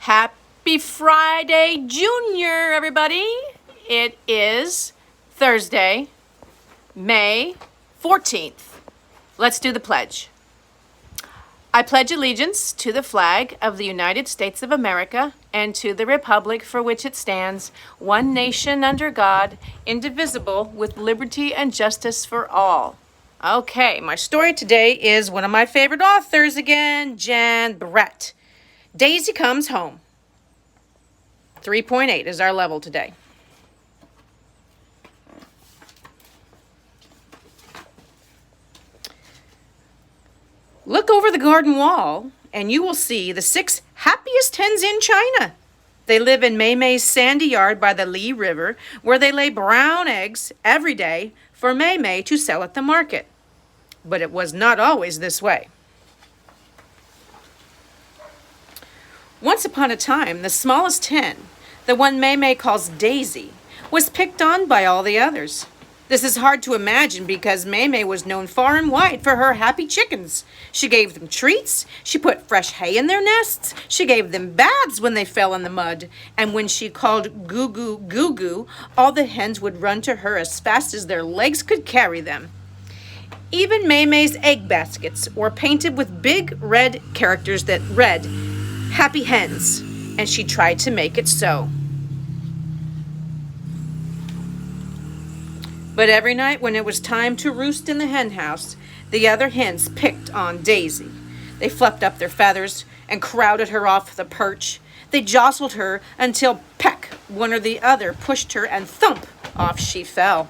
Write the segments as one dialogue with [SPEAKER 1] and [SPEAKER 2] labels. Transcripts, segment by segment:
[SPEAKER 1] Happy Friday, Junior, everybody. It is Thursday, May 14th. Let's do the pledge. I pledge allegiance to the flag of the United States of America and to the republic for which it stands, one nation under God, indivisible, with liberty and justice for all. Okay, my story today is one of my favorite authors again, Jan Brett. Daisy Comes Home. 3.8 is our level today. Look over the garden wall and you will see the 6 happiest hens in China. They live in Mei Mei's sandy yard by the Li River, where they lay brown eggs every day for Mei Mei to sell at the market. But it was not always this way. Once upon a time, the smallest hen, the one Mei Mei calls Daisy, was picked on by all the others. This is hard to imagine because Mei Mei was known far and wide for her happy chickens. She gave them treats, she put fresh hay in their nests, she gave them baths when they fell in the mud, and when she called goo goo goo goo, all the hens would run to her as fast as their legs could carry them. Even Mei Mei's egg baskets were painted with big red characters that read, "Happy Hens," and she tried to make it so. But every night when it was time to roost in the hen house, the other hens picked on Daisy. They fluffed up their feathers and crowded her off the perch. They jostled her until peck, one or the other pushed her and thump, off she fell.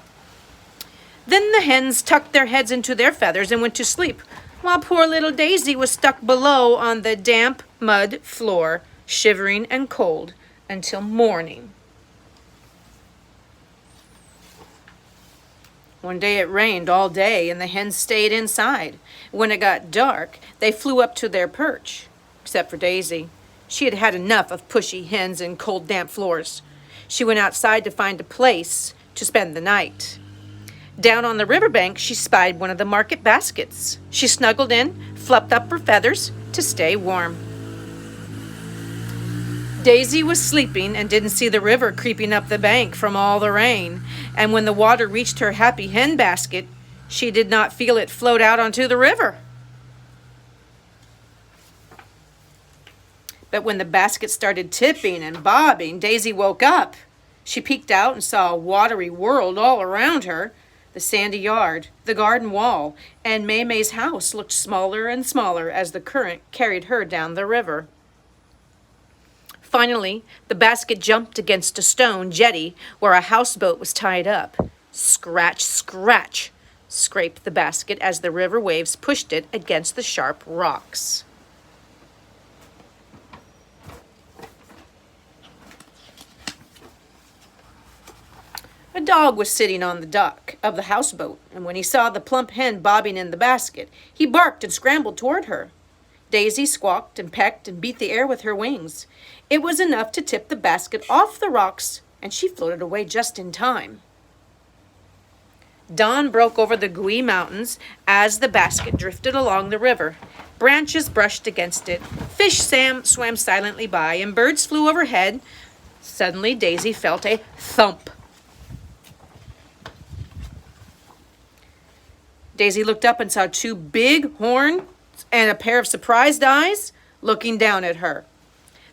[SPEAKER 1] Then the hens tucked their heads into their feathers and went to sleep, while poor little Daisy was stuck below on the damp mud floor, shivering and cold until morning. One day it rained all day and the hens stayed inside. When it got dark, they flew up to their perch, except for Daisy. She had had enough of pushy hens and cold, damp floors. She went outside to find a place to spend the night. Down on the riverbank, she spied one of the market baskets. She snuggled in, fluffed up her feathers to stay warm. Daisy was sleeping and didn't see the river creeping up the bank from all the rain, and when the water reached her happy hen basket, she did not feel it float out onto the river. But when the basket started tipping and bobbing, Daisy woke up. She peeked out and saw a watery world all around her. The sandy yard, the garden wall, and Mei Mei's house looked smaller and smaller as the current carried her down the river. Finally, the basket jumped against a stone jetty where a houseboat was tied up. Scratch, scratch, scraped the basket as the river waves pushed it against the sharp rocks. A dog was sitting on the dock of the houseboat, and when he saw the plump hen bobbing in the basket, he barked and scrambled toward her. Daisy squawked and pecked and beat the air with her wings. It was enough to tip the basket off the rocks, and she floated away just in time. Dawn broke over the Gui Mountains as the basket drifted along the river. Branches brushed against it. Fish swam silently by, and birds flew overhead. Suddenly, Daisy felt a thump. Daisy looked up and saw 2 big horns and a pair of surprised eyes looking down at her.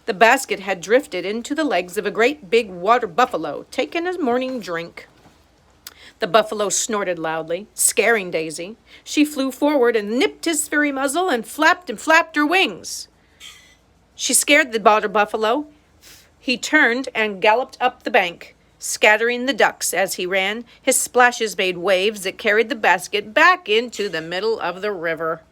[SPEAKER 1] The basket had drifted into the legs of a great big water buffalo, taking a morning drink. The buffalo snorted loudly, scaring Daisy. She flew forward and nipped his furry muzzle and flapped her wings. She scared the water buffalo. He turned and galloped up the bank, scattering the ducks as he ran. His splashes made waves that carried the basket back into the middle of the river.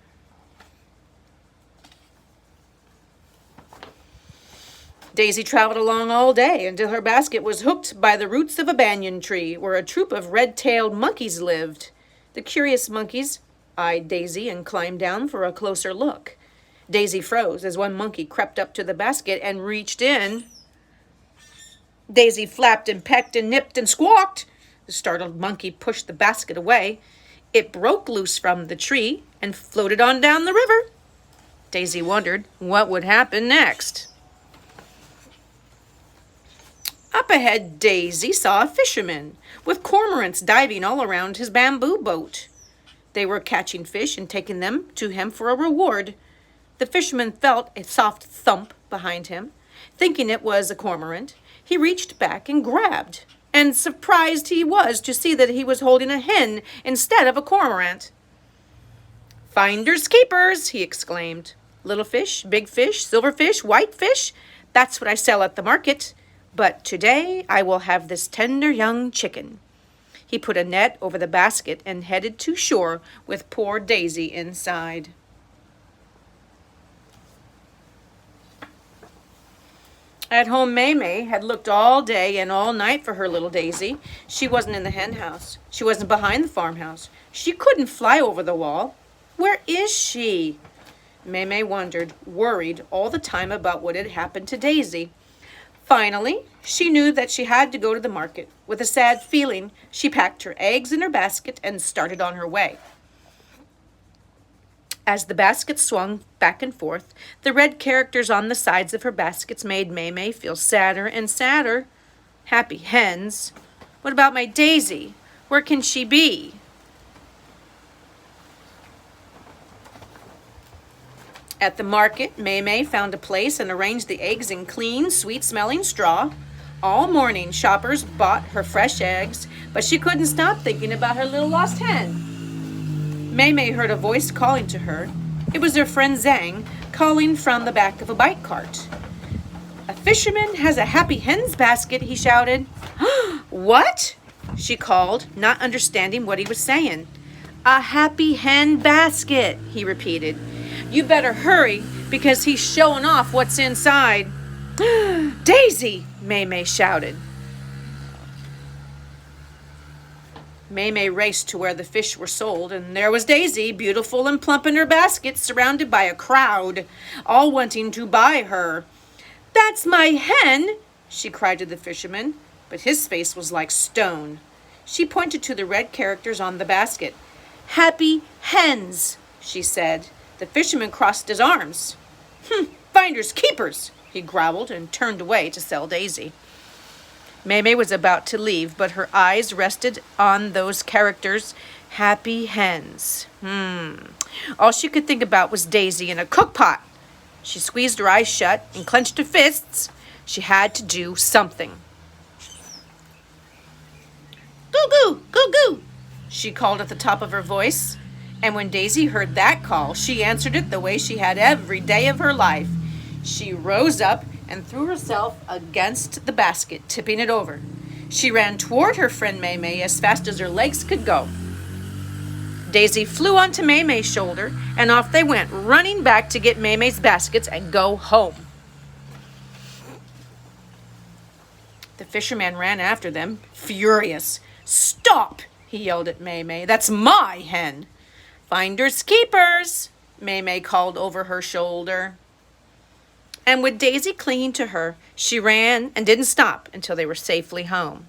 [SPEAKER 1] Daisy traveled along all day until her basket was hooked by the roots of a banyan tree where a troop of red-tailed monkeys lived. The curious monkeys eyed Daisy and climbed down for a closer look. Daisy froze as one monkey crept up to the basket and reached in. Daisy flapped and pecked and nipped and squawked. The startled monkey pushed the basket away. It broke loose from the tree and floated on down the river. Daisy wondered what would happen next. Up ahead, Daisy saw a fisherman with cormorants diving all around his bamboo boat. They were catching fish and taking them to him for a reward. The fisherman felt a soft thump behind him. Thinking it was a cormorant, he reached back and grabbed, and surprised he was to see that he was holding a hen instead of a cormorant. "Finders keepers," he exclaimed. "Little fish, big fish, silver fish, white fish, that's what I sell at the market. But today I will have this tender young chicken." He put a net over the basket and headed to shore with poor Daisy inside. At home, Maymay had looked all day and all night for her little Daisy. She wasn't in the hen house. She wasn't behind the farmhouse. She couldn't fly over the wall. Where is she? Maymay wondered, worried all the time about what had happened to Daisy. Finally, she knew that she had to go to the market. With a sad feeling, she packed her eggs in her basket and started on her way. As the basket swung back and forth, the red characters on the sides of her baskets made Maymay feel sadder and sadder. Happy hens. What about my Daisy? Where can she be? At the market, Maymay found a place and arranged the eggs in clean, sweet-smelling straw. All morning, shoppers bought her fresh eggs, but she couldn't stop thinking about her little lost hen. Maymay heard a voice calling to her. It was her friend Zhang, calling from the back of a bike cart. "A fisherman has a happy hen's basket," he shouted. "What?" she called, not understanding what he was saying. "A happy hen basket," he repeated. "You better hurry, because he's showing off what's inside." "Daisy!" Maymay shouted. Maymay raced to where the fish were sold, and there was Daisy, beautiful and plump in her basket, surrounded by a crowd, all wanting to buy her. "That's my hen!" she cried to the fisherman, but his face was like stone. She pointed to the red characters on the basket. "Happy hens," she said. The fisherman crossed his arms. "Finders keepers," he growled and turned away to sell Daisy. Maymay was about to leave, but her eyes rested on those characters, happy hens. All she could think about was Daisy in a cook pot. She squeezed her eyes shut and clenched her fists. She had to do something. "Goo-goo, goo-goo," she called at the top of her voice. And when Daisy heard that call, she answered it the way she had every day of her life. She rose up and threw herself against the basket, tipping it over. She ran toward her friend Maymay as fast as her legs could go. Daisy flew onto Maymay's shoulder, and off they went, running back to get Maymay's baskets and go home. The fisherman ran after them, furious. "Stop!" he yelled at Maymay. "That's my hen." "Finders keepers," Maymay called over her shoulder. And with Daisy clinging to her, she ran and didn't stop until they were safely home.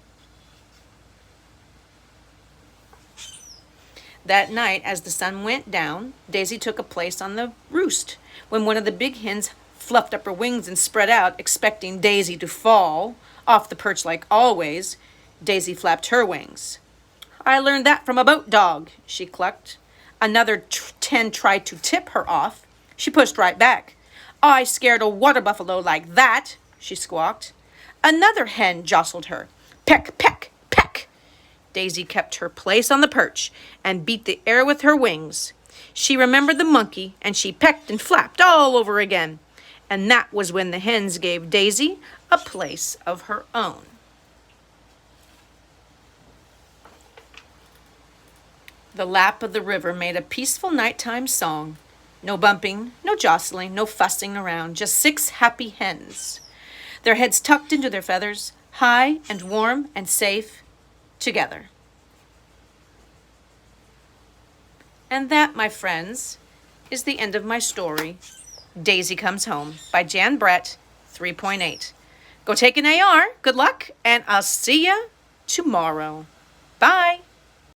[SPEAKER 1] That night, as the sun went down, Daisy took a place on the roost. When one of the big hens fluffed up her wings and spread out, expecting Daisy to fall off the perch like always, Daisy flapped her wings. "I learned that from a boat dog," she clucked. Another hen tried to tip her off. She pushed right back. "I scared a water buffalo like that," she squawked. Another hen jostled her. Peck, peck, peck. Daisy kept her place on the perch and beat the air with her wings. She remembered the monkey, and she pecked and flapped all over again. And that was when the hens gave Daisy a place of her own. The lap of the river made a peaceful nighttime song. No bumping, no jostling, no fussing around, just 6 happy hens. Their heads tucked into their feathers, high and warm and safe, together. And that, my friends, is the end of my story, Daisy Comes Home, by Jan Brett, 3.8. Go take an AR, good luck, and I'll see ya tomorrow. Bye.